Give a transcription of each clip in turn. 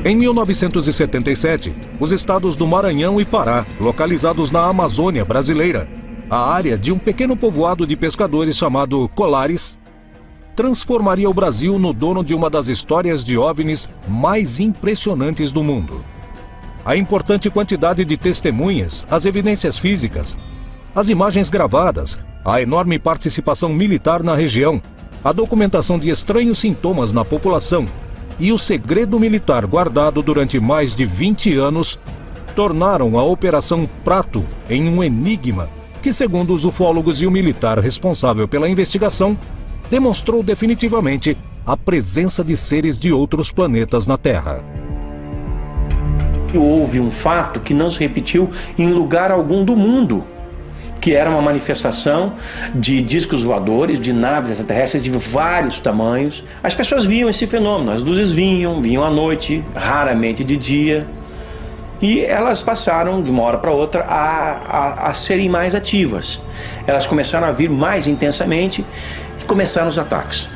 Em 1977, os estados do Maranhão e Pará, localizados na Amazônia brasileira, a área de um pequeno povoado de pescadores chamado Colares, transformaria o Brasil no dono de uma das histórias de OVNIs mais impressionantes do mundo. A importante quantidade de testemunhas, as evidências físicas, as imagens gravadas, a enorme participação militar na região, a documentação de estranhos sintomas na população e o segredo militar guardado durante mais de 20 anos tornaram a Operação Prato em um enigma que, segundo os ufólogos e o militar responsável pela investigação, demonstrou definitivamente a presença de seres de outros planetas na Terra. Houve um fato que não se repetiu em lugar algum do mundo, que era uma manifestação de discos voadores, de naves extraterrestres de vários tamanhos. As pessoas viam esse fenômeno, as luzes vinham à noite, raramente de dia, e elas passaram de uma hora para outra a serem mais ativas. Elas começaram a vir mais intensamente e começaram os ataques.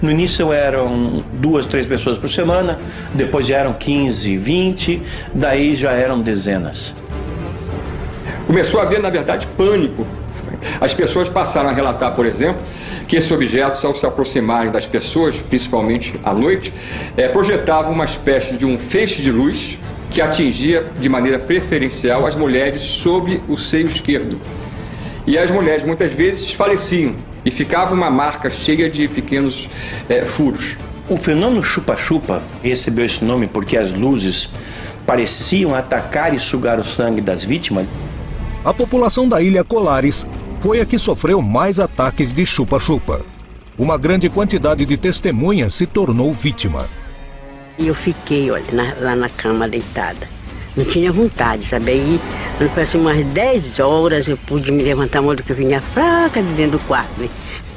No início eram 2, 3 pessoas por semana, depois já eram 15, 20, daí já eram dezenas. Começou a haver, na verdade, pânico. As pessoas passaram a relatar, por exemplo, que esses objetos, ao se aproximarem das pessoas, principalmente à noite, projetavam uma espécie de um feixe de luz que atingia de maneira preferencial as mulheres sobre o seio esquerdo. E as mulheres muitas vezes desfaleciam e ficava uma marca cheia de pequenos furos. O fenômeno chupa-chupa recebeu esse nome porque as luzes pareciam atacar e sugar o sangue das vítimas. A população da ilha Colares foi a que sofreu mais ataques de chupa-chupa. Uma grande quantidade de testemunhas se tornou vítima. Eu fiquei, olha, lá na cama deitada. Não tinha vontade, sabe? Aí, quando foi umas 10 horas, eu pude me levantar, mas que eu vinha fraca de dentro do quarto, né?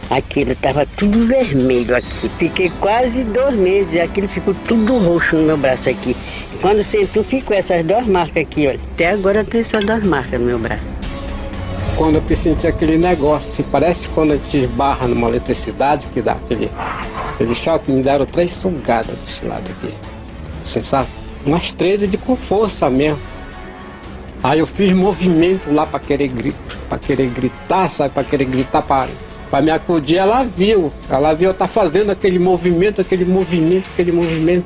Aquilo estava tudo vermelho aqui. Fiquei quase 2 meses e aquilo ficou tudo roxo no meu braço aqui. Quando sentou, ficou essas 2 marcas aqui, olha. Até agora tem essas 2 marcas no meu braço. Quando eu senti aquele negócio, assim, parece quando a gente esbarra numa eletricidade, que dá aquele choque, me deram 3 sugadas desse lado aqui. Assim, sabe? Umas 13 com força mesmo. Aí eu fiz movimento lá para querer gritar, sabe? Para querer gritar para me acudir. Ela viu eu tá fazendo aquele movimento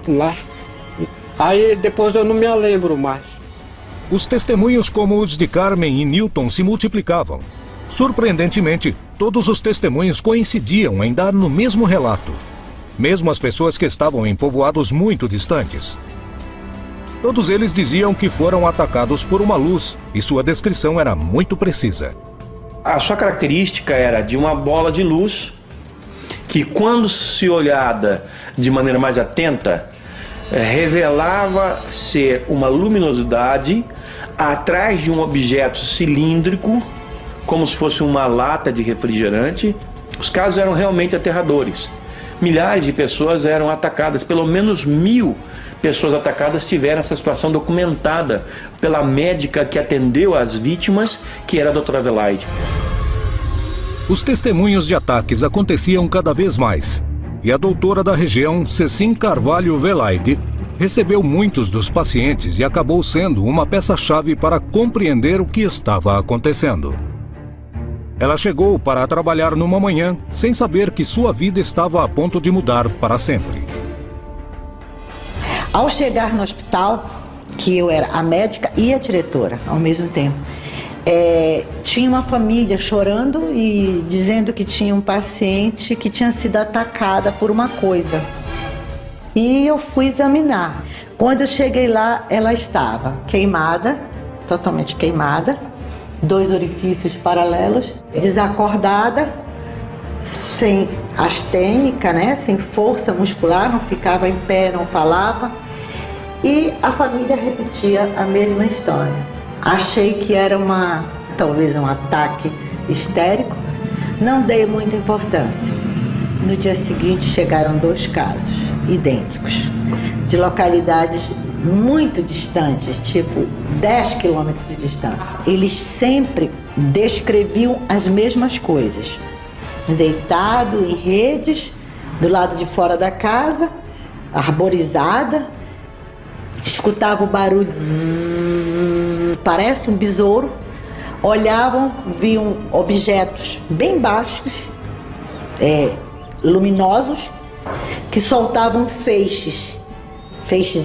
lá. Aí depois eu não me lembro mais. Os testemunhos como os de Carmen e Newton se multiplicavam. Surpreendentemente, todos os testemunhos coincidiam em dar no mesmo relato. Mesmo as pessoas que estavam em povoados muito distantes. Todos eles diziam que foram atacados por uma luz e sua descrição era muito precisa. A sua característica era de uma bola de luz que, quando se olhada de maneira mais atenta, revelava ser uma luminosidade atrás de um objeto cilíndrico, como se fosse uma lata de refrigerante. Os casos eram realmente aterradores. Milhares de pessoas eram atacadas, pelo menos 1000 pessoas atacadas tiveram essa situação documentada pela médica que atendeu as vítimas, que era a doutora Adelaide. Os testemunhos de ataques aconteciam cada vez mais, e a doutora da região, Cecim Carvalho Velaide, recebeu muitos dos pacientes e acabou sendo uma peça-chave para compreender o que estava acontecendo. Ela chegou para trabalhar numa manhã sem saber que sua vida estava a ponto de mudar para sempre. Ao chegar no hospital, que eu era a médica e a diretora ao mesmo tempo, tinha uma família chorando e dizendo que tinha um paciente que tinha sido atacada por uma coisa. E eu fui examinar. Quando eu cheguei lá, ela estava queimada, totalmente queimada, 2 orifícios paralelos, desacordada, sem astênica, né? Sem força muscular, não ficava em pé, não falava. E a família repetia a mesma história. Achei que era talvez um ataque histérico, não dei muita importância. No dia seguinte chegaram 2 casos idênticos, de localidades muito distantes, tipo 10 quilômetros de distância. Eles sempre descreviam as mesmas coisas. Deitado em redes, do lado de fora da casa, arborizada, escutava o barulho, zzz, parece um besouro, olhavam, viam objetos bem baixos, luminosos, que soltavam feixes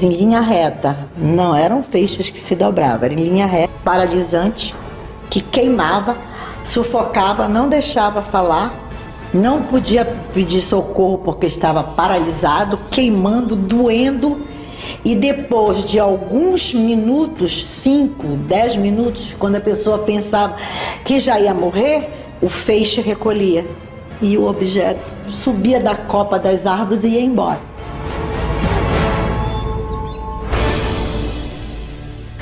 em linha reta. Não eram feixes que se dobravam, era em linha reta, paralisante, que queimava, sufocava, não deixava falar, não podia pedir socorro porque estava paralisado, queimando, doendo. E depois de alguns minutos, 5, 10 minutos, quando a pessoa pensava que já ia morrer, o feixe recolhia e o objeto subia da copa das árvores e ia embora.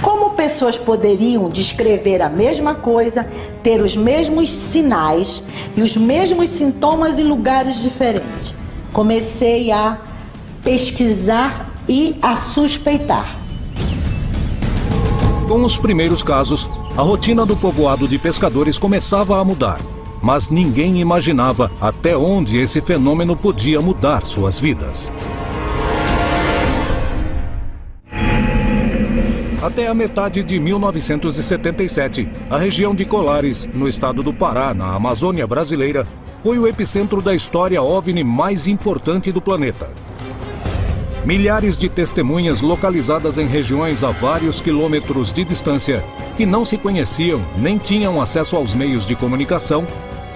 Como pessoas poderiam descrever a mesma coisa, ter os mesmos sinais e os mesmos sintomas em lugares diferentes? Comecei a pesquisar e a suspeitar. Com os primeiros casos, a rotina do povoado de pescadores começava a mudar, mas ninguém imaginava até onde esse fenômeno podia mudar suas vidas. Até a metade de 1977, a região de Colares, no estado do Pará, na Amazônia brasileira, foi o epicentro da história OVNI mais importante do planeta. Milhares de testemunhas localizadas em regiões a vários quilômetros de distância, que não se conheciam nem tinham acesso aos meios de comunicação,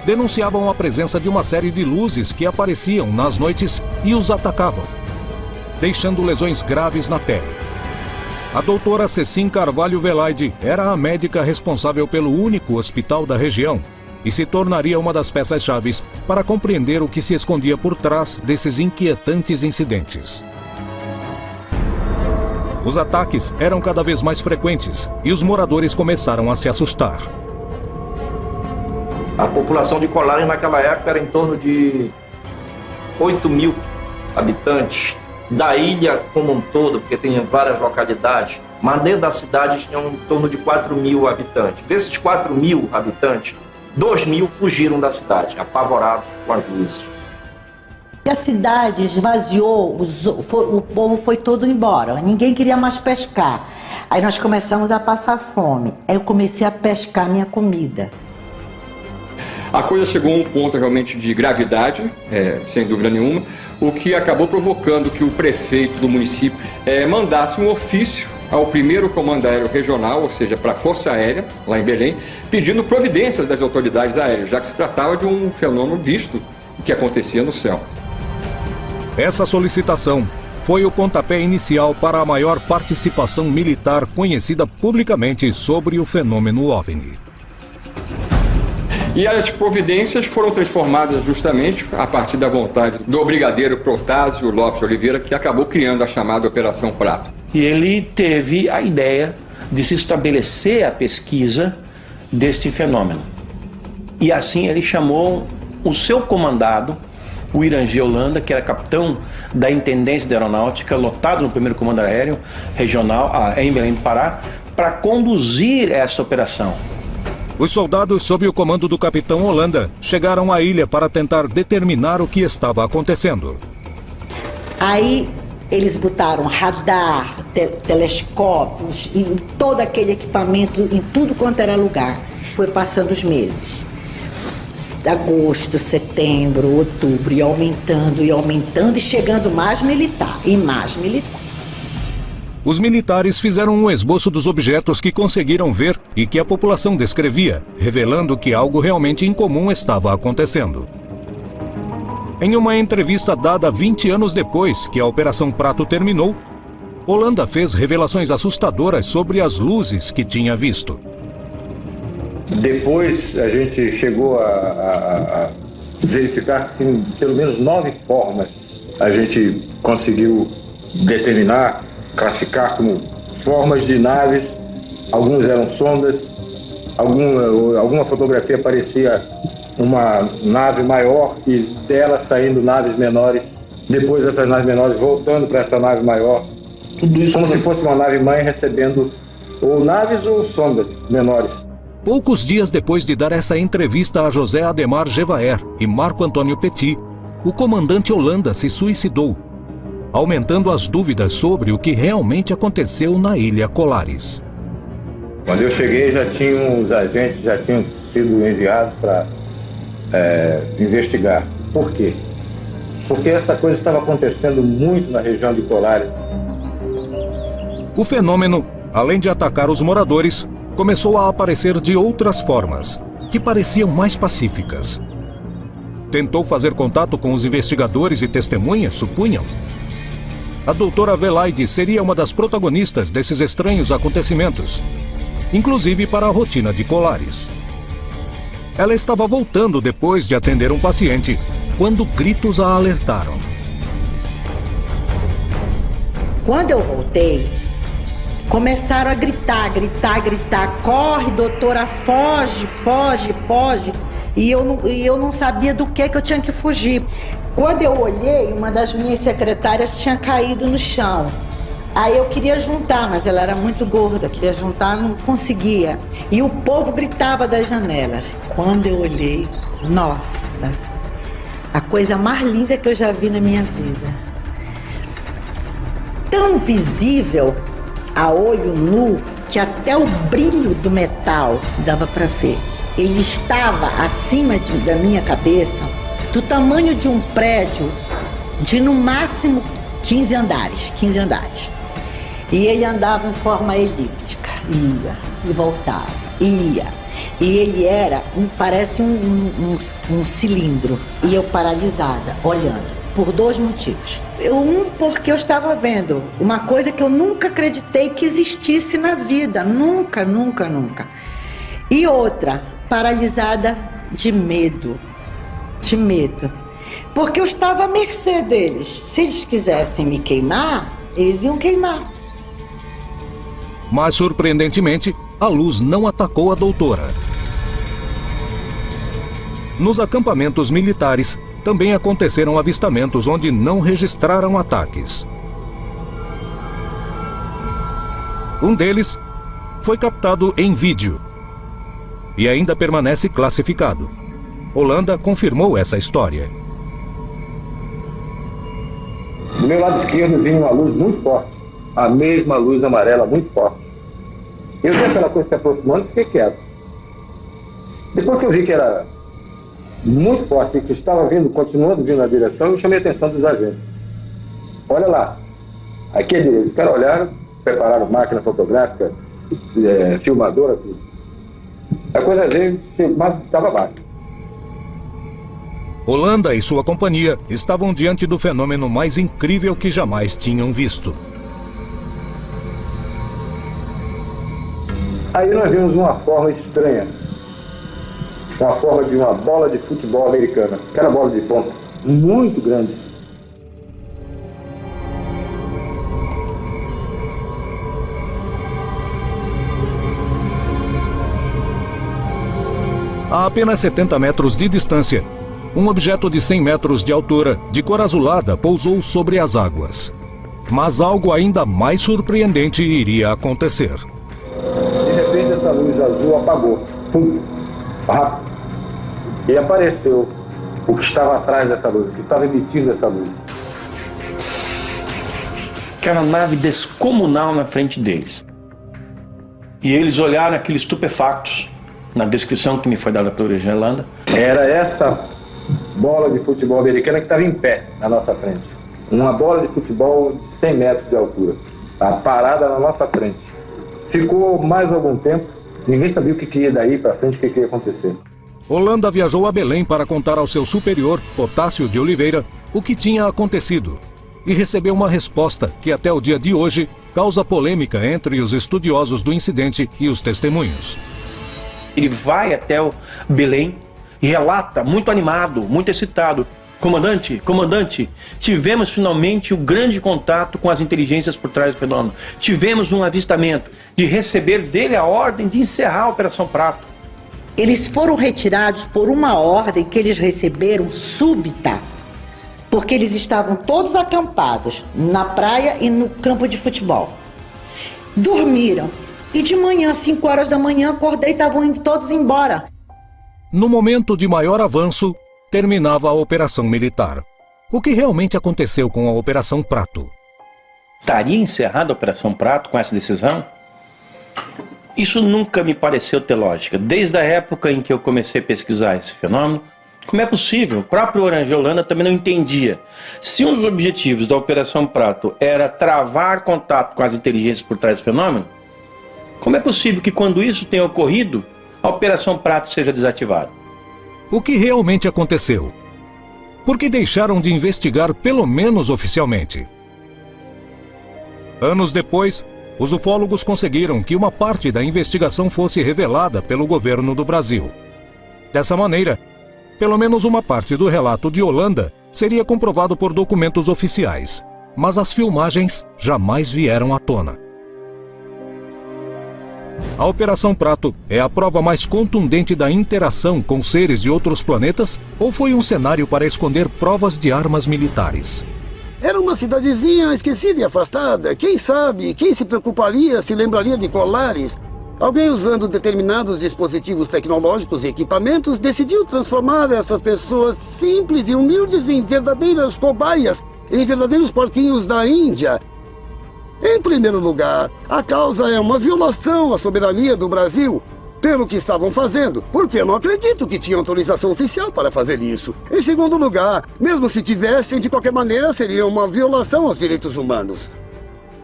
denunciavam a presença de uma série de luzes que apareciam nas noites e os atacavam, deixando lesões graves na pele. A doutora Cecim Carvalho Velaide era a médica responsável pelo único hospital da região e se tornaria uma das peças-chaves para compreender o que se escondia por trás desses inquietantes incidentes. Os ataques eram cada vez mais frequentes e os moradores começaram a se assustar. A população de Colares naquela época era em torno de 8.000 habitantes. Da ilha como um todo, porque tem várias localidades, mas dentro da cidade tinham em torno de 4.000 habitantes. Desses 4.000 habitantes, 2.000 fugiram da cidade, apavorados com as luzes. A cidade esvaziou, o povo foi todo embora, ninguém queria mais pescar. Aí nós começamos a passar fome, aí eu comecei a pescar minha comida. A coisa chegou a um ponto realmente de gravidade, sem dúvida nenhuma, o que acabou provocando que o prefeito do município mandasse um ofício ao primeiro comando aéreo regional, ou seja, para a Força Aérea, lá em Belém, pedindo providências das autoridades aéreas, já que se tratava de um fenômeno visto que acontecia no céu. Essa solicitação foi o pontapé inicial para a maior participação militar conhecida publicamente sobre o fenômeno OVNI. E as providências foram transformadas justamente a partir da vontade do brigadeiro Protásio Lopes Oliveira, que acabou criando a chamada Operação Prato. E ele teve a ideia de se estabelecer a pesquisa deste fenômeno. E assim ele chamou o seu comandado, o Irangê Holanda, que era capitão da Intendência da Aeronáutica, lotado no primeiro comando aéreo regional em Belém do Pará, para conduzir essa operação. Os soldados, sob o comando do capitão Holanda, chegaram à ilha para tentar determinar o que estava acontecendo. Aí eles botaram radar, telescópios, e todo aquele equipamento em tudo quanto era lugar. Foi passando os meses. Agosto, setembro, outubro, e aumentando, e chegando mais militar, e mais militar. Os militares fizeram um esboço dos objetos que conseguiram ver e que a população descrevia, revelando que algo realmente incomum estava acontecendo. Em uma entrevista dada 20 anos depois que a Operação Prato terminou, Holanda fez revelações assustadoras sobre as luzes que tinha visto. Depois a gente chegou a verificar que em pelo menos 9 formas a gente conseguiu determinar, classificar como formas de naves. Alguns eram sondas, alguma fotografia parecia uma nave maior e dela saindo naves menores, depois essas naves menores voltando para essa nave maior. Tudo isso como se fosse uma nave mãe recebendo ou naves ou sondas menores. Poucos dias depois de dar essa entrevista a José Ademar Gevaer e Marco Antônio Petit, o comandante Holanda se suicidou. aumentando as dúvidas sobre o que realmente aconteceu na Ilha Colares. Quando eu cheguei, os agentes já tinham sido enviados para investigar. Por quê? Porque essa coisa estava acontecendo muito na região de Colares. O fenômeno, além de atacar os moradores, começou a aparecer de outras formas, que pareciam mais pacíficas. Tentou fazer contato com os investigadores e testemunhas, supunham? A doutora Velaide seria uma das protagonistas desses estranhos acontecimentos, inclusive para a rotina de Colares. Ela estava voltando depois de atender um paciente, quando gritos a alertaram. Quando eu voltei, começaram a gritar, corre, doutora, foge, foge, foge. E eu não sabia do que eu tinha que fugir. Quando eu olhei, uma das minhas secretárias tinha caído no chão. Aí eu queria juntar, mas ela era muito gorda, queria juntar, não conseguia. E o povo gritava das janelas. Quando eu olhei, nossa, a coisa mais linda que eu já vi na minha vida. Tão visível a olho nu que até o brilho do metal dava para ver. Ele estava acima da minha cabeça, do tamanho de um prédio de no máximo 15 andares. E ele andava em forma elíptica, ia e voltava, ia. E ele era, parece um cilindro. E eu paralisada, olhando, por dois motivos. Porque eu estava vendo uma coisa que eu nunca acreditei que existisse na vida. Nunca. E outra, paralisada de medo. Porque eu estava à mercê deles. Se eles quisessem me queimar, eles iam queimar. Mas, surpreendentemente, a luz não atacou a doutora. Nos acampamentos militares, também aconteceram avistamentos onde não registraram ataques. Um deles foi captado em vídeo e ainda permanece classificado. Holanda confirmou essa história. Do meu lado esquerdo vinha uma luz muito forte, a mesma luz amarela muito forte. Eu vi aquela coisa se aproximando e fiquei quieto. Depois que eu vi que era muito forte e que estava vindo, continuando vindo na direção, eu chamei a atenção dos agentes. Olha lá, aqui é direito. Os caras olharam, prepararam máquina fotográfica, filmadora, tudo. A coisa veio, mas estava baixo. Holanda e sua companhia estavam diante do fenômeno mais incrível que jamais tinham visto. Aí nós vimos uma forma estranha. Uma forma de uma bola de futebol americana. Aquela bola de ponta, muito grande. A apenas 70 metros de distância, um objeto de 100 metros de altura, de cor azulada, pousou sobre as águas. Mas algo ainda mais surpreendente iria acontecer. De repente essa luz azul apagou. Pum. Rápido. E apareceu o que estava atrás dessa luz, o que estava emitindo essa luz. Aquela nave descomunal na frente deles. E eles olharam aqueles estupefactos, na descrição que me foi dada pela Holanda. Era essa bola de futebol americana que estava em pé na nossa frente. Uma bola de futebol de 100 metros de altura, parada na nossa frente. Ficou mais algum tempo, ninguém sabia o que ia daí para frente, o que ia acontecer. Holanda viajou a Belém para contar ao seu superior, Potássio de Oliveira, o que tinha acontecido. E recebeu uma resposta que até o dia de hoje causa polêmica entre os estudiosos do incidente e os testemunhos. Ele vai até o Belém e relata, muito animado, muito excitado: Comandante, tivemos finalmente o grande contato com as inteligências por trás do fenômeno. Tivemos um avistamento de receber dele a ordem de encerrar a Operação Prato. Eles foram retirados por uma ordem que eles receberam súbita, porque eles estavam todos acampados na praia e no campo de futebol. Dormiram e de manhã, 5 horas da manhã, acordei e estavam indo todos embora. No momento de maior avanço, terminava a operação militar. O que realmente aconteceu com a Operação Prato? Estaria encerrada a Operação Prato com essa decisão? Isso nunca me pareceu ter lógica. Desde a época em que eu comecei a pesquisar esse fenômeno, como é possível? O próprio Orange Holanda também não entendia. Se um dos objetivos da Operação Prato era travar contato com as inteligências por trás do fenômeno, como é possível que quando isso tenha ocorrido, a Operação Prato seja desativada? O que realmente aconteceu? Por que deixaram de investigar pelo menos oficialmente? Anos depois, os ufólogos conseguiram que uma parte da investigação fosse revelada pelo governo do Brasil. Dessa maneira, pelo menos uma parte do relato de Holanda seria comprovado por documentos oficiais, mas as filmagens jamais vieram à tona. A Operação Prato é a prova mais contundente da interação com seres de outros planetas ou foi um cenário para esconder provas de armas militares? Era uma cidadezinha esquecida e afastada. Quem sabe, quem se preocuparia, se lembraria de Colares? Alguém usando determinados dispositivos tecnológicos e equipamentos decidiu transformar essas pessoas simples e humildes em verdadeiras cobaias, em verdadeiros porquinhos da Índia. Em primeiro lugar, a causa é uma violação à soberania do Brasil. Pelo que estavam fazendo, porque eu não acredito que tinha autorização oficial para fazer isso. Em segundo lugar, mesmo se tivessem, de qualquer maneira seria uma violação aos direitos humanos.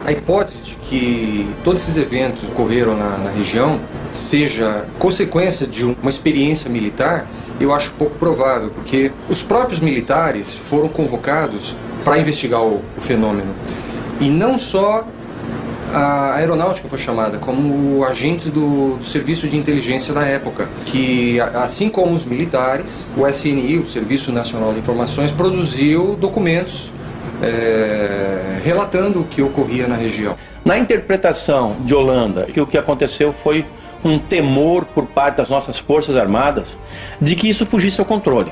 A hipótese de que todos esses eventos ocorreram na região seja consequência de uma experiência militar, eu acho pouco provável, porque os próprios militares foram convocados para investigar o fenômeno. E não só a aeronáutica foi chamada, como agentes do serviço de inteligência da época, que assim como os militares, o SNI, o Serviço Nacional de Informações, produziu documentos relatando o que ocorria na região. Na interpretação de Holanda, o que aconteceu foi um temor por parte das nossas Forças Armadas de que isso fugisse ao controle.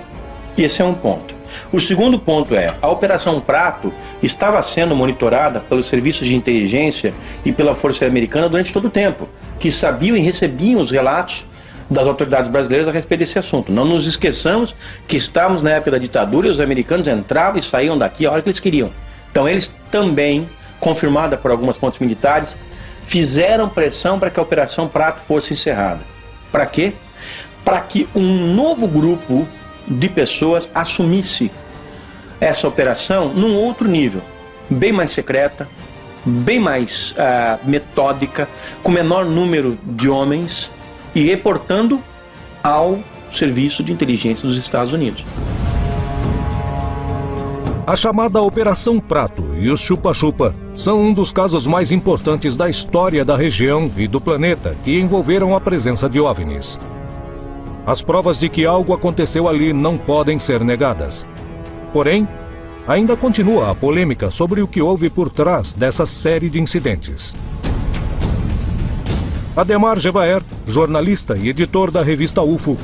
Esse é um ponto. O segundo ponto é, a Operação Prato estava sendo monitorada pelos serviços de inteligência e pela Força Americana durante todo o tempo, que sabiam e recebiam os relatos das autoridades brasileiras a respeito desse assunto. Não nos esqueçamos que estávamos na época da ditadura e os americanos entravam e saíam daqui a hora que eles queriam. Então eles também, confirmada por algumas fontes militares, fizeram pressão para que a Operação Prato fosse encerrada. Para quê? Para que um novo grupo de pessoas assumisse essa operação num outro nível, bem mais secreta, bem mais metódica, com menor número de homens e reportando ao Serviço de Inteligência dos Estados Unidos. A chamada Operação Prato e os Chupa-Chupa são um dos casos mais importantes da história da região e do planeta que envolveram a presença de OVNIs. As provas de que algo aconteceu ali não podem ser negadas. Porém, ainda continua a polêmica sobre o que houve por trás dessa série de incidentes. Ademar Gevaer, jornalista e editor da revista UFO,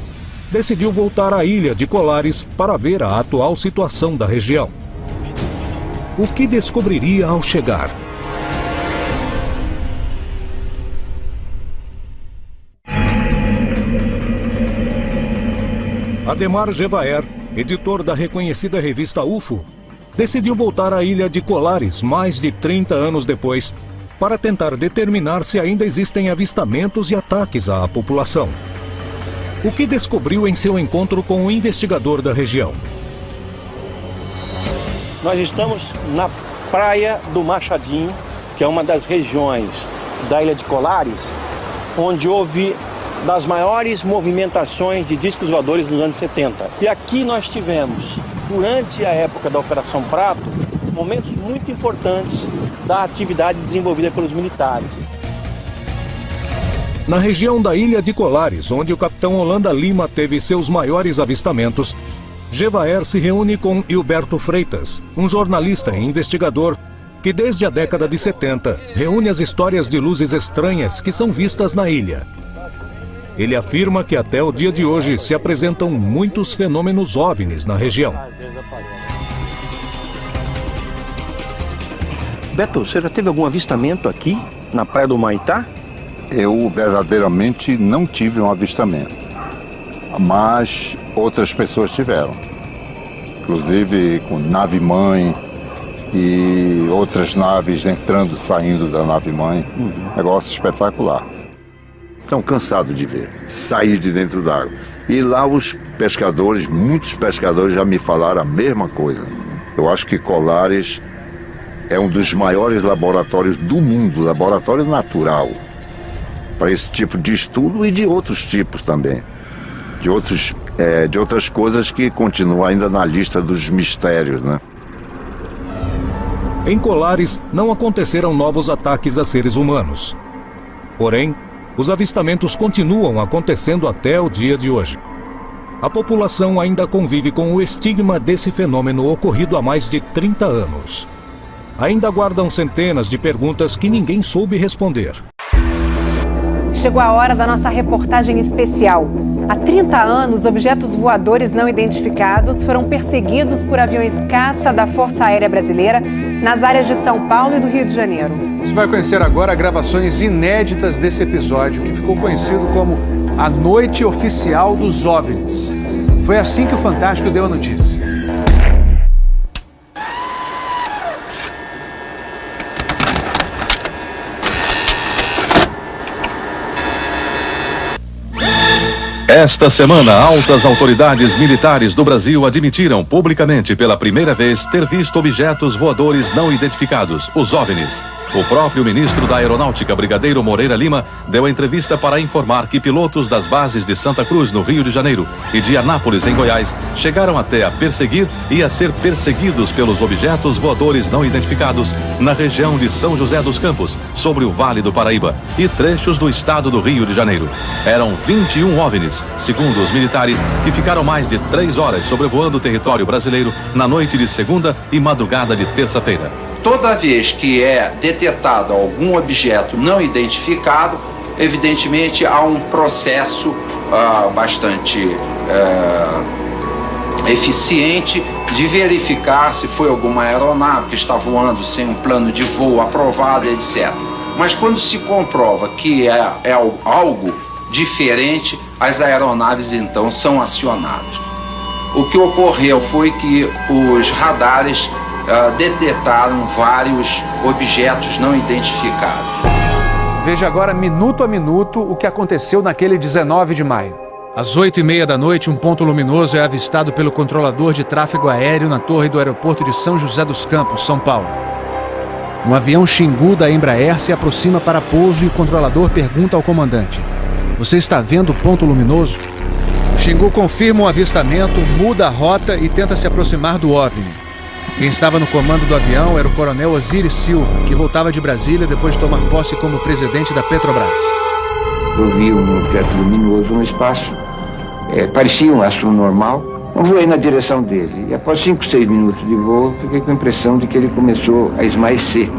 decidiu voltar à ilha de Colares para ver a atual situação da região. O que descobriria ao chegar? Ademar Gevaer, editor da reconhecida revista UFO, decidiu voltar à ilha de Colares mais de 30 anos depois para tentar determinar se ainda existem avistamentos e ataques à população. O que descobriu em seu encontro com o investigador da região? Nós estamos na Praia do Machadinho, que é uma das regiões da ilha de Colares, onde houve das maiores movimentações de discos voadores nos anos 70. E aqui nós tivemos, durante a época da Operação Prato, momentos muito importantes da atividade desenvolvida pelos militares. Na região da ilha de Colares, onde o capitão Holanda Lima teve seus maiores avistamentos, Gevaer se reúne com Hilberto Freitas, um jornalista e investigador que desde a década de 70 reúne as histórias de luzes estranhas que são vistas na ilha. Ele afirma que até o dia de hoje se apresentam muitos fenômenos OVNIs na região. Beto, você já teve algum avistamento aqui na Praia do Humaitá? Eu verdadeiramente não tive um avistamento, mas outras pessoas tiveram. inclusive com nave-mãe e outras naves entrando e saindo da nave-mãe. Negócio espetacular. Estão cansados de ver, sair de dentro d'água. E lá os pescadores, muitos pescadores já me falaram a mesma coisa. Eu acho que Colares é um dos maiores laboratórios do mundo, laboratório natural, para esse tipo de estudo e de outros tipos também. De outras coisas que continuam ainda na lista dos mistérios, né? Em Colares não aconteceram novos ataques a seres humanos. Porém, os avistamentos continuam acontecendo até o dia de hoje. A população ainda convive com o estigma desse fenômeno ocorrido há mais de 30 anos. Ainda guardam centenas de perguntas que ninguém soube responder. Chegou a hora da nossa reportagem especial. Há 30 anos, objetos voadores não identificados foram perseguidos por aviões caça da Força Aérea Brasileira nas áreas de São Paulo e do Rio de Janeiro. Você vai conhecer agora gravações inéditas desse episódio, que ficou conhecido como a Noite Oficial dos OVNIs. Foi assim que o Fantástico deu a notícia. Esta semana, altas autoridades militares do Brasil admitiram publicamente pela primeira vez ter visto objetos voadores não identificados, os OVNIs. O próprio ministro da Aeronáutica, Brigadeiro Moreira Lima, deu a entrevista para informar que pilotos das bases de Santa Cruz, no Rio de Janeiro, e de Anápolis, em Goiás, chegaram até a perseguir e a ser perseguidos pelos objetos voadores não identificados na região de São José dos Campos, sobre o Vale do Paraíba, e trechos do estado do Rio de Janeiro. Eram 21 OVNIs, segundo os militares, que ficaram mais de 3 horas sobrevoando o território brasileiro na noite de segunda e madrugada de terça-feira. Toda vez que é detectado algum objeto não identificado, evidentemente há um processo bastante eficiente de verificar se foi alguma aeronave que está voando sem um plano de voo aprovado, etc. Mas quando se comprova que é algo diferente, as aeronaves então são acionadas. O que ocorreu foi que os radares detectaram vários objetos não identificados. Veja agora, minuto a minuto, o que aconteceu naquele 19 de maio. Às 8h30 da noite, um ponto luminoso é avistado pelo controlador de tráfego aéreo na torre do aeroporto de São José dos Campos, São Paulo. Um avião Xingu da Embraer se aproxima para pouso e o controlador pergunta ao comandante: "Você está vendo o ponto luminoso?" O Xingu confirma o avistamento, muda a rota e tenta se aproximar do OVNI. Quem estava no comando do avião era o coronel Osiris Silva, que voltava de Brasília depois de tomar posse como presidente da Petrobras. Eu vi um objeto luminoso no espaço, parecia um astro normal. Eu voei na direção dele e após 5, 6 minutos de voo, fiquei com a impressão de que ele começou a esmaecer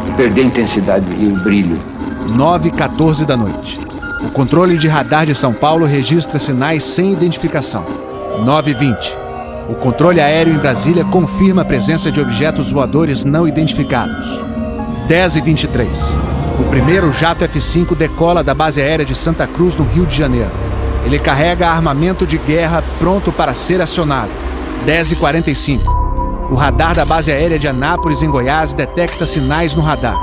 e perder a intensidade e o brilho. 9h14 da noite. O controle de radar de São Paulo registra sinais sem identificação. 9h20. O controle aéreo em Brasília confirma a presença de objetos voadores não identificados. 10h23. O primeiro jato F-5 decola da base aérea de Santa Cruz, no Rio de Janeiro. Ele carrega armamento de guerra pronto para ser acionado. 10h45. O radar da base aérea de Anápolis, em Goiás, detecta sinais no radar.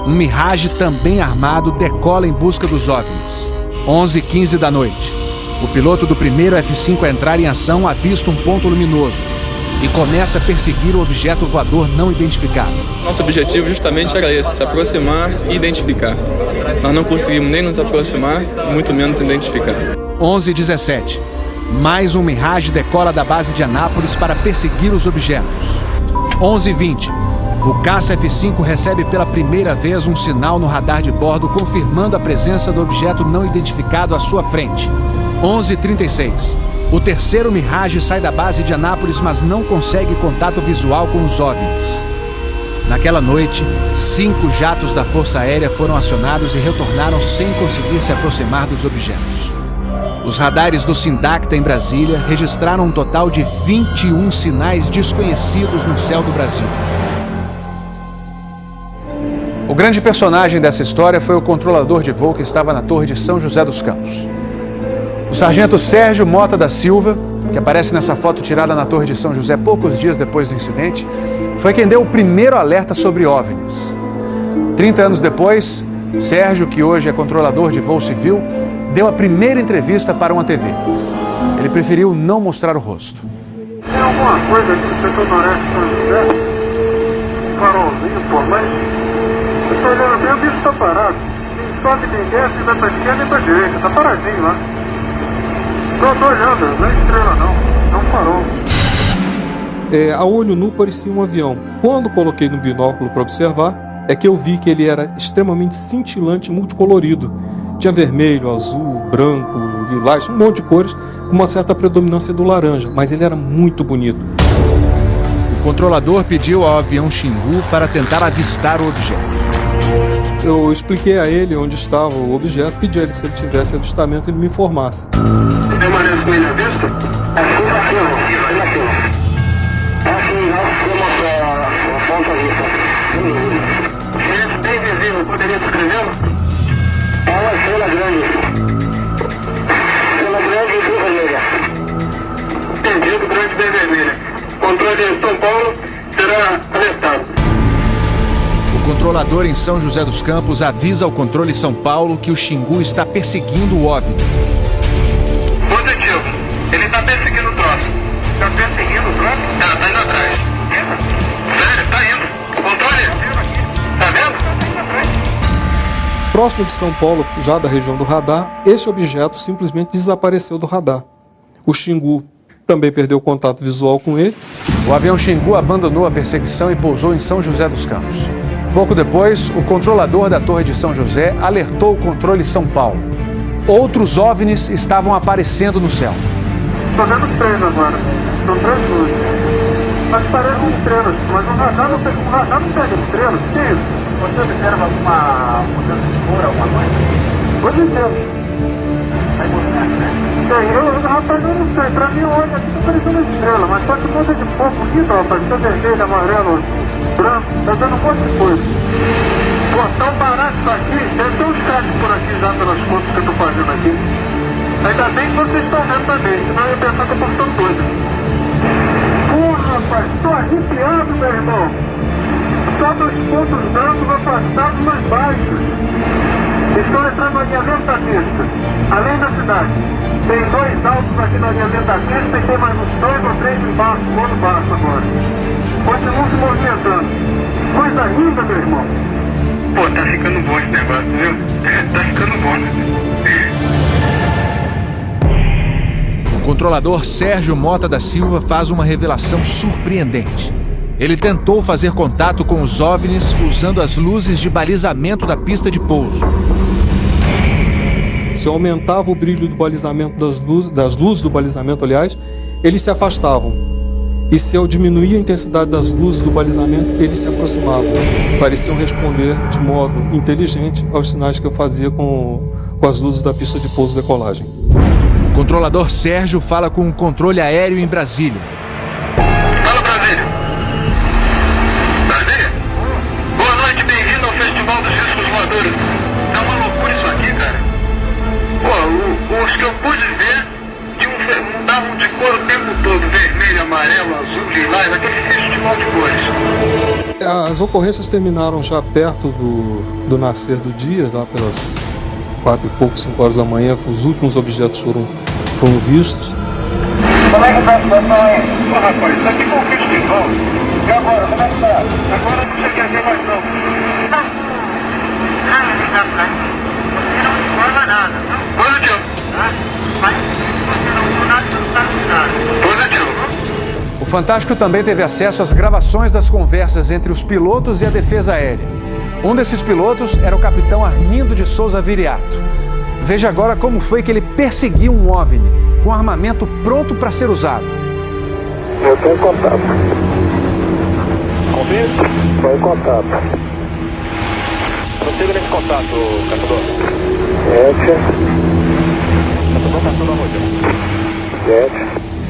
Um Mirage também armado decola em busca dos OVNIs. 11h15 da noite. O piloto do primeiro F-5 a entrar em ação avista um ponto luminoso e começa a perseguir o objeto voador não identificado. Nosso objetivo justamente era esse, se aproximar e identificar. Nós não conseguimos nem nos aproximar, muito menos identificar. 11h17. Mais um Mirage decola da base de Anápolis para perseguir os objetos. 11h20. O caça F-5 recebe pela primeira vez um sinal no radar de bordo confirmando a presença do objeto não identificado à sua frente. 11h36. O terceiro Mirage sai da base de Anápolis, mas não consegue contato visual com os OVNIs. Naquela noite, 5 jatos da Força Aérea foram acionados e retornaram sem conseguir se aproximar dos objetos. Os radares do Sindacta em Brasília registraram um total de 21 sinais desconhecidos no céu do Brasil. O grande personagem dessa história foi o controlador de voo que estava na torre de São José dos Campos. O sargento Sérgio Mota da Silva que aparece nessa foto tirada na Torre de São José poucos dias depois do incidente, foi quem deu o primeiro alerta sobre OVNIs. 30 anos depois, Sérgio, que hoje é controlador de voo civil, deu a primeira entrevista para uma TV. Ele preferiu não mostrar o rosto. Tem alguma coisa aqui no setor noreste de São José? Um farolzinho, pô, mas... Eu tô olhando bem, o bicho tá parado. Nem sobe, nem desce, vai pra esquerda nem pra direita. Tá paradinho lá. Tô olhando, não é estrela não. É um farol. A olho nu parecia um avião. Quando coloquei no binóculo para observar, é que eu vi que ele era extremamente cintilante e multicolorido. Tinha vermelho, azul, branco, lilás, um monte de cores, com uma certa predominância do laranja, mas ele era muito bonito. O controlador pediu ao avião Xingu para tentar avistar o objeto. Eu expliquei a ele onde estava o objeto, pedi a ele que se ele tivesse avistamento, ele me informasse. Tem maneira com ele à vista? Assim, a ponta vista. Ele bem visível, poderia descrevê-lo? É uma estrela grande. Estrela grande e bem vermelha. Entendido, grande e bem vermelha. Controle de São Paulo será alertado. O controlador em São José dos Campos avisa ao controle São Paulo que o Xingu está perseguindo o OVNI. Positivo. Ele está perseguindo o troço. Está perseguindo o troço? Tá indo atrás. Sério, tá indo. Controle. Tá vendo? Próximo de São Paulo, já da região do radar, esse objeto simplesmente desapareceu do radar. O Xingu também perdeu contato visual com ele. O avião Xingu abandonou a perseguição e pousou em São José dos Campos. Pouco depois, o controlador da Torre de São José alertou o controle São Paulo. Outros OVNIs estavam aparecendo no céu. Estou vendo 3 agora. São 3 luzes. Mas parecem estrelas, mas o radar não pega estrelas. O que é isso? Você observa alguma mudança de cor, alguma coisa? Hoje inteiro. Aí você, rapaz, eu não sei. Pra mim, hoje aqui tá parecendo uma estrela, mas só que muda de cor bonita, rapaz. Tá vermelho, amarelo, branco, tá dando um monte de coisa. Pô, tão barato isso aqui, deve ter uns cracks por aqui já pelas contas que eu tô fazendo aqui. Ainda bem que vocês estão vendo também, senão eu ia pensar que eu tô ficando doido. Porra, rapaz, tô arrepiado, meu irmão. Só 2 pontos brancos afastados mais baixos. Estão entrando no alinhamento da pista, além da cidade. Tem 2 altos aqui no alinhamento da pista e tem mais uns 2 ou 3 embaixo, voando baixo agora. Continuam se movimentando. Coisa linda, meu irmão. Pô, tá ficando bom esse negócio, viu? Tá ficando bom. O controlador Sérgio Mota da Silva faz uma revelação surpreendente. Ele tentou fazer contato com os OVNIs usando as luzes de balizamento da pista de pouso. Se eu aumentava o brilho do balizamento das luzes do balizamento, aliás, eles se afastavam. E se eu diminuía a intensidade das luzes do balizamento, eles se aproximavam. Pareciam responder de modo inteligente aos sinais que eu fazia com as luzes da pista de pouso e decolagem. O controlador Sérgio fala com o controle aéreo em Brasília. Fala, Brasília. Brasília? Boa noite, bem-vindo ao Festival dos Discos Voadores. É uma loucura isso aqui, cara. Pô, os que eu pude ver mudavam de cor o tempo todo. Vermelho, amarelo, azul, lilás, aquele festival de cores. As ocorrências terminaram já perto do nascer do dia, lá pelas 4 e pouco, 5 horas da manhã. Os últimos objetos foram vistos. Como é que tá a situação aí? Pô, rapaz, isso aqui foi um festival. E agora, como é que tá? Agora não sei o que é mais não. Não. Você não informa nada, não? Positivo. Mas você não viu nada, não sabe nada. Positivo. O Fantástico também teve acesso às gravações das conversas entre os pilotos e a defesa aérea. Um desses pilotos era o capitão Armindo de Souza Viriato. Veja agora como foi que ele perseguiu um OVNI com armamento pronto para ser usado. Eu estou em contato. Confirma? Estou em contato. Prossiga nesse contato, caçador. Caçador passando a rojão.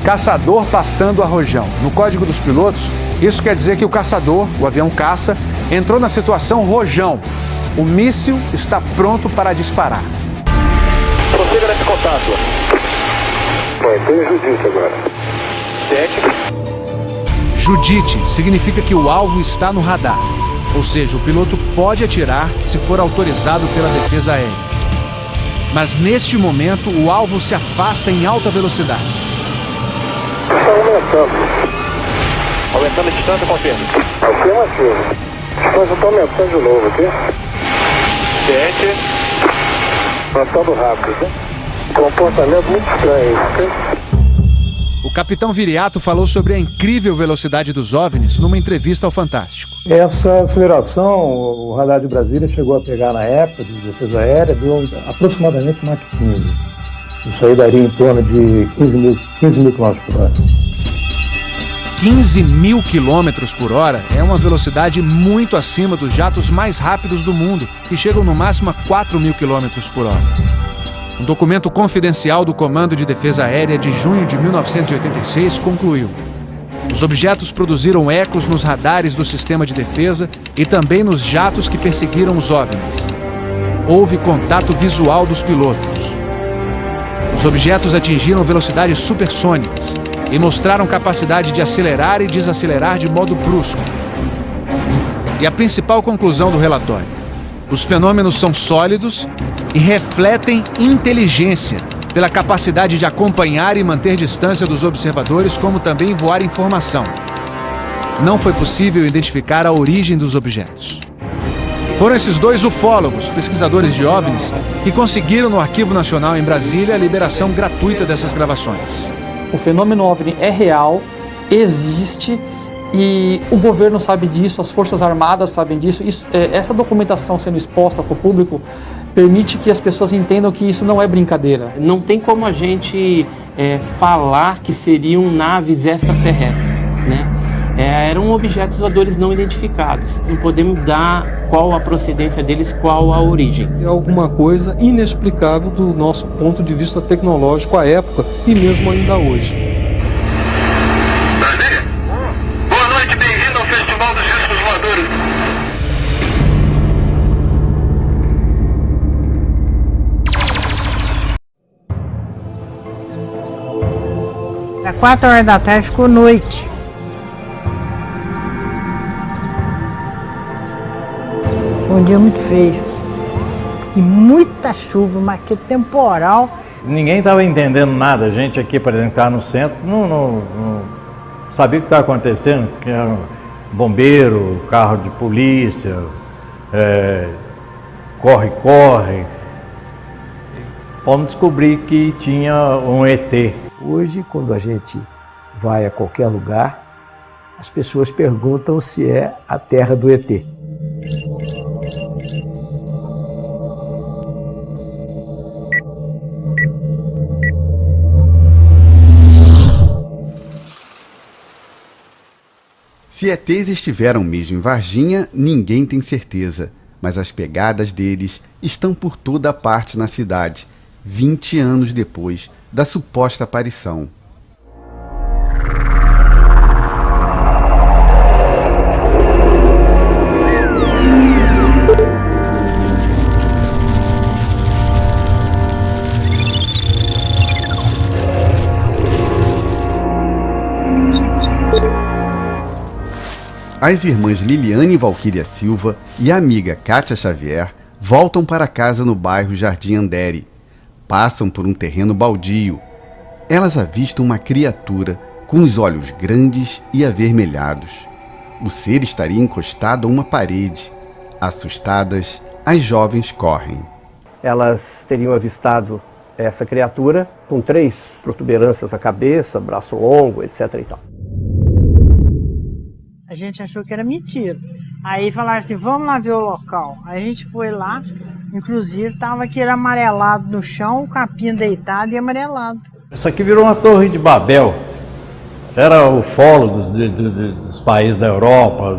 Caçador passando a rojão. No código dos pilotos, isso quer dizer que o caçador, o avião caça, entrou na situação rojão. O míssil está pronto para disparar. Prossiga nesse contato. Foi, tem Judite agora. 7. Judite significa que o alvo está no radar, ou seja, o piloto pode atirar se for autorizado pela defesa aérea. Mas neste momento, o alvo se afasta em alta velocidade. Está aumentando. Aumentando a distância, confirma. Afirmativo. A distância está aumentando de novo aqui. 7. Passando rápido, né? Comportamento muito estranho, ok? O capitão Viriato falou sobre a incrível velocidade dos OVNIs numa entrevista ao Fantástico. Essa aceleração, o radar de Brasília chegou a pegar na época de defesa aérea, deu aproximadamente Mach 15. Isso aí daria em torno de 15 mil km por hora. 15 mil quilômetros por hora é uma velocidade muito acima dos jatos mais rápidos do mundo, que chegam no máximo a 4 mil quilômetros por hora. Um documento confidencial do Comando de Defesa Aérea de junho de 1986 concluiu: os objetos produziram ecos nos radares do sistema de defesa e também nos jatos que perseguiram os OVNIs. Houve contato visual dos pilotos. Os objetos atingiram velocidades supersônicas e mostraram capacidade de acelerar e desacelerar de modo brusco. E a principal conclusão do relatório: os fenômenos são sólidos e refletem inteligência pela capacidade de acompanhar e manter distância dos observadores, como também voar informação. Não foi possível identificar a origem dos objetos. Foram esses dois ufólogos, pesquisadores de OVNIs, que conseguiram no Arquivo Nacional em Brasília a liberação gratuita dessas gravações. O fenômeno OVNI é real, existe, e o governo sabe disso, as Forças Armadas sabem disso. Essa documentação sendo exposta para o público permite que as pessoas entendam que isso não é brincadeira. Não tem como a gente falar que seriam naves extraterrestres, né? Eram objetos voadores não identificados. Não podemos dar qual a procedência deles, qual a origem. É alguma coisa inexplicável do nosso ponto de vista tecnológico à época e mesmo ainda hoje. Boa noite, bem-vindo ao Festival dos Discos Voadores. Às 4 horas da tarde ficou noite. Um dia muito feio. E muita chuva, mas que temporal. Ninguém estava entendendo nada. A gente aqui, por exemplo, estava no centro, não sabia o que estava acontecendo. Que era bombeiro, carro de polícia, corre. Vamos descobrir que tinha um ET. Hoje, quando a gente vai a qualquer lugar, as pessoas perguntam se é a terra do ET. Se ETs estiveram mesmo em Varginha, ninguém tem certeza, mas as pegadas deles estão por toda parte na cidade, 20 anos depois da suposta aparição. As irmãs Liliane e Valquíria Silva e a amiga Kátia Xavier voltam para casa no bairro Jardim Andere. Passam por um terreno baldio. Elas avistam uma criatura com os olhos grandes e avermelhados. O ser estaria encostado a uma parede. Assustadas, as jovens correm. Elas teriam avistado essa criatura com 3 protuberâncias na cabeça, braço longo, etc. e tal. A gente achou que era mentira. Aí falaram assim, vamos lá ver o local. Aí a gente foi lá, inclusive estava aquele amarelado no chão, o capim deitado e amarelado. Isso aqui virou uma torre de Babel. Era ufólogos dos países da Europa,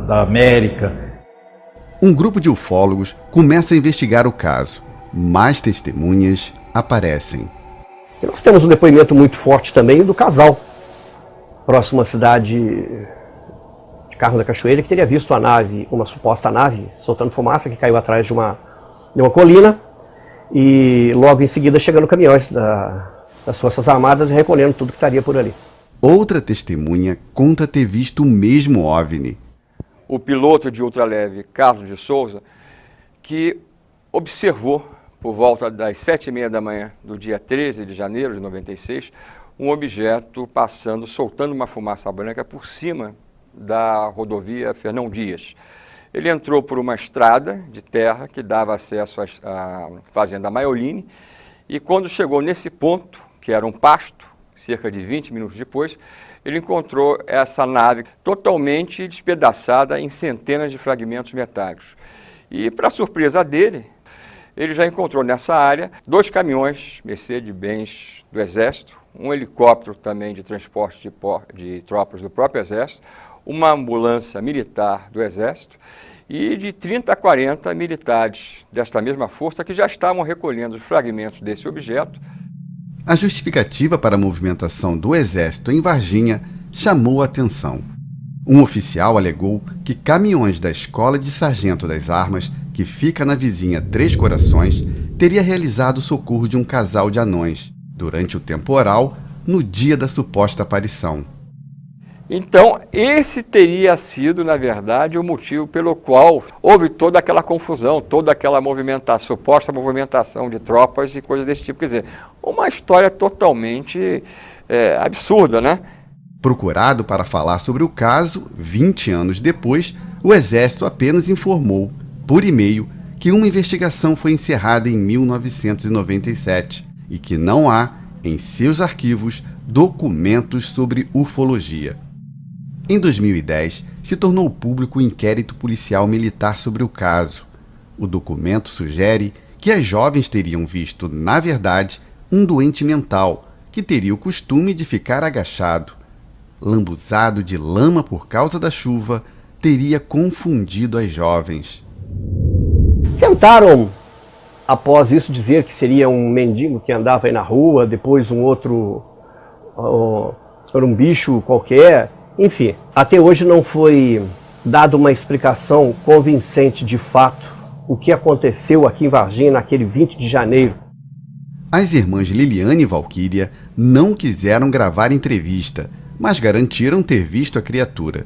da América. Um grupo de ufólogos começa a investigar o caso. Mais testemunhas aparecem. E nós temos um depoimento muito forte também do casal, próximo à cidade de Carmo da Cachoeira, que teria visto a nave, uma suposta nave, soltando fumaça, que caiu atrás de uma colina, e logo em seguida chegando caminhões da das Forças Armadas e recolhendo tudo que estaria por ali. Outra testemunha conta ter visto o mesmo OVNI. O piloto de ultraleve Carlos de Souza, que observou por volta das 7h30 da manhã do dia 13 de janeiro de 96, um objeto passando, soltando uma fumaça branca por cima da rodovia Fernão Dias. Ele entrou por uma estrada de terra que dava acesso à fazenda Maioline e quando chegou nesse ponto, que era um pasto, cerca de 20 minutos depois, ele encontrou essa nave totalmente despedaçada em centenas de fragmentos metálicos. E, para surpresa dele, ele já encontrou nessa área 2 caminhões Mercedes-Benz do Exército, um helicóptero também de transporte de tropas do próprio Exército, uma ambulância militar do Exército e de 30 a 40 militares desta mesma força que já estavam recolhendo os fragmentos desse objeto. A justificativa para a movimentação do Exército em Varginha chamou a atenção. Um oficial alegou que caminhões da Escola de Sargento das Armas, que fica na vizinha Três Corações, teria realizado o socorro de um casal de anões, durante o temporal, no dia da suposta aparição. Então, esse teria sido, na verdade, o motivo pelo qual houve toda aquela confusão, toda aquela movimentação, suposta movimentação de tropas e coisas desse tipo. Quer dizer, uma história totalmente absurda, né? Procurado para falar sobre o caso, 20 anos depois, o Exército apenas informou, por e-mail, que uma investigação foi encerrada em 1997 e que não há, em seus arquivos, documentos sobre ufologia. Em 2010, se tornou público o inquérito policial militar sobre o caso. O documento sugere que as jovens teriam visto, na verdade, um doente mental que teria o costume de ficar agachado. Lambuzado de lama por causa da chuva, teria confundido as jovens. Tentaram, após isso, dizer que seria um mendigo que andava aí na rua, depois um outro, um bicho qualquer. Enfim, até hoje não foi dada uma explicação convincente de fato o que aconteceu aqui em Varginha naquele 20 de janeiro. As irmãs Liliane e Valquíria não quiseram gravar entrevista, mas garantiram ter visto a criatura.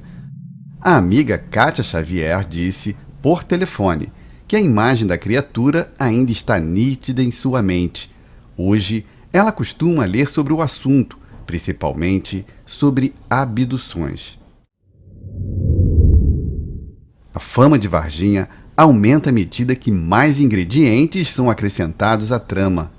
A amiga Kátia Xavier disse, por telefone, que a imagem da criatura ainda está nítida em sua mente. Hoje, ela costuma ler sobre o assunto, principalmente sobre abduções. A fama de Varginha aumenta à medida que mais ingredientes são acrescentados à trama.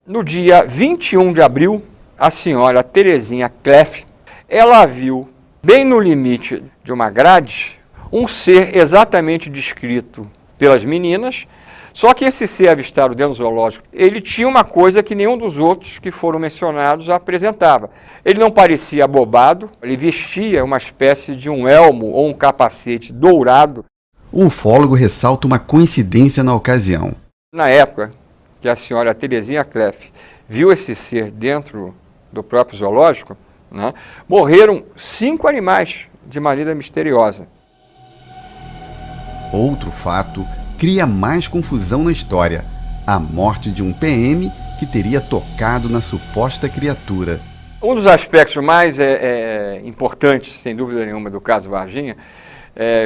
No dia 21 de abril, a senhora Terezinha Cleff, ela viu, bem no limite de uma grade, um ser exatamente descrito pelas meninas, só que esse ser avistado dentro do zoológico, ele tinha uma coisa que nenhum dos outros que foram mencionados apresentava. Ele não parecia abobado, ele vestia uma espécie de um elmo ou um capacete dourado. O ufólogo ressalta uma coincidência na ocasião. Na época que a senhora Terezinha Cleff viu esse ser dentro do próprio zoológico, né, morreram 5 animais de maneira misteriosa. Outro fato cria mais confusão na história: a morte de um PM que teria tocado na suposta criatura. Um dos aspectos mais importantes, sem dúvida nenhuma, do caso Varginha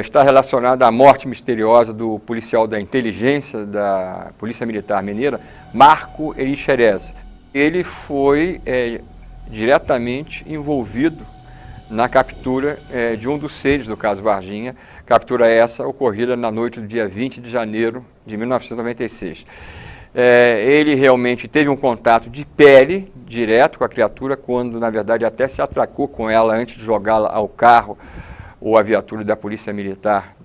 está relacionado à morte misteriosa do policial da inteligência da Polícia Militar Mineira, Marco Erixerez. Ele foi diretamente envolvido na captura de um dos seres do caso Varginha, captura essa ocorrida na noite do dia 20 de janeiro de 1996. Ele realmente teve um contato de pele direto com a criatura, quando na verdade até se atracou com ela antes de jogá-la ao carro ou à viatura da Polícia Militar,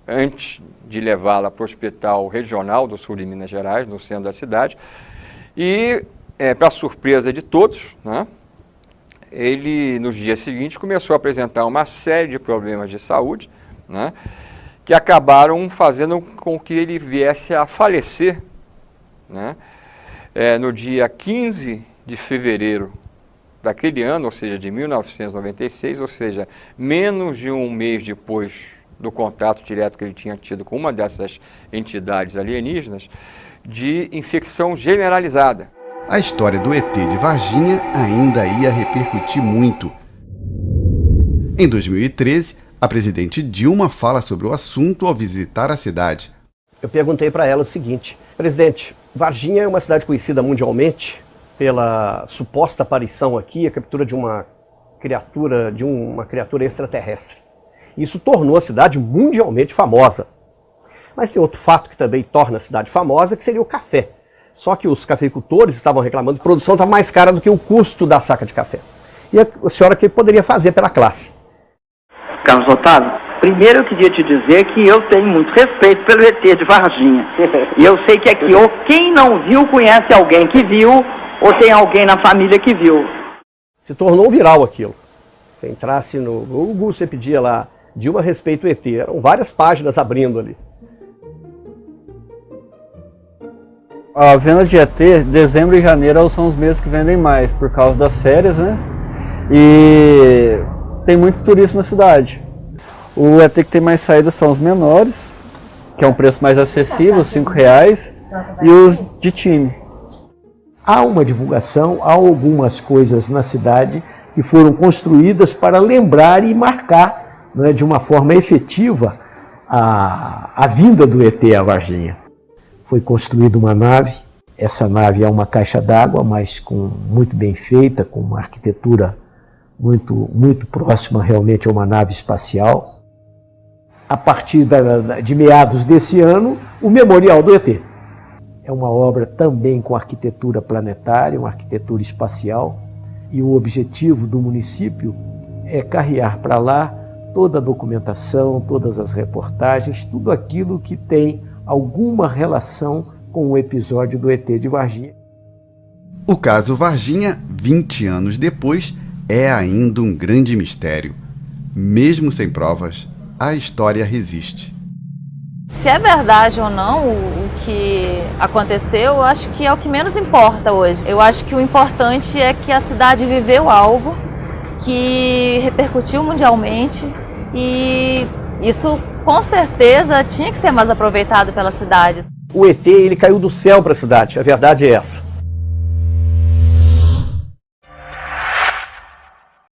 antes de levá-la para o Hospital Regional do Sul de Minas Gerais, no centro da cidade. E, para surpresa de todos, né, ele, nos dias seguintes, começou a apresentar uma série de problemas de saúde, né, que acabaram fazendo com que ele viesse a falecer, né, no dia 15 de fevereiro daquele ano, ou seja, de 1996, ou seja, menos de um mês depois do contato direto que ele tinha tido com uma dessas entidades alienígenas, de infecção generalizada. a história do ET de Varginha ainda ia repercutir muito. Em 2013, a presidente Dilma fala sobre o assunto ao visitar a cidade. Eu perguntei para ela o seguinte: presidente, Varginha é uma cidade conhecida mundialmente pela suposta aparição aqui, a captura de uma criatura extraterrestre. Isso tornou a cidade mundialmente famosa. Mas tem outro fato que também torna a cidade famosa, que seria o café. Só que os cafeicultores estavam reclamando que a produção está mais cara do que o custo da saca de café. E a senhora que poderia fazer pela classe? Carlos Otávio, primeiro eu queria te dizer que eu tenho muito respeito pelo ET de Varginha. E eu sei que aqui, ou quem não viu, conhece alguém que viu, ou tem alguém na família que viu. Se tornou viral aquilo. Você entrasse no Google, você pedia lá, Dilma respeita o ET. Eram várias páginas abrindo ali. A venda de ET, dezembro e janeiro são os meses que vendem mais, por causa das férias, né? E tem muitos turistas na cidade. O ET que tem mais saídas são os menores, que é um preço mais acessível, R$5, e os de time. Há uma divulgação, há algumas coisas na cidade que foram construídas para lembrar e marcar, né, de uma forma efetiva a vinda do ET a Varginha. Foi construída uma nave, essa nave é uma caixa d'água, mas muito bem feita, com uma arquitetura muito próxima realmente a uma nave espacial. A partir de meados desse ano, o Memorial do ET. É uma obra também com arquitetura planetária, uma arquitetura espacial, e o objetivo do município é carrear para lá toda a documentação, todas as reportagens, tudo aquilo que tem alguma relação com o episódio do ET de Varginha. O caso Varginha, 20 anos depois, é ainda um grande mistério. Mesmo sem provas, a história resiste. Se é verdade ou não o que aconteceu, eu acho que é o que menos importa hoje. Eu acho que o importante é que a cidade viveu algo que repercutiu mundialmente e isso com certeza tinha que ser mais aproveitado pela cidade. O ET ele caiu do céu para a cidade, a verdade é essa.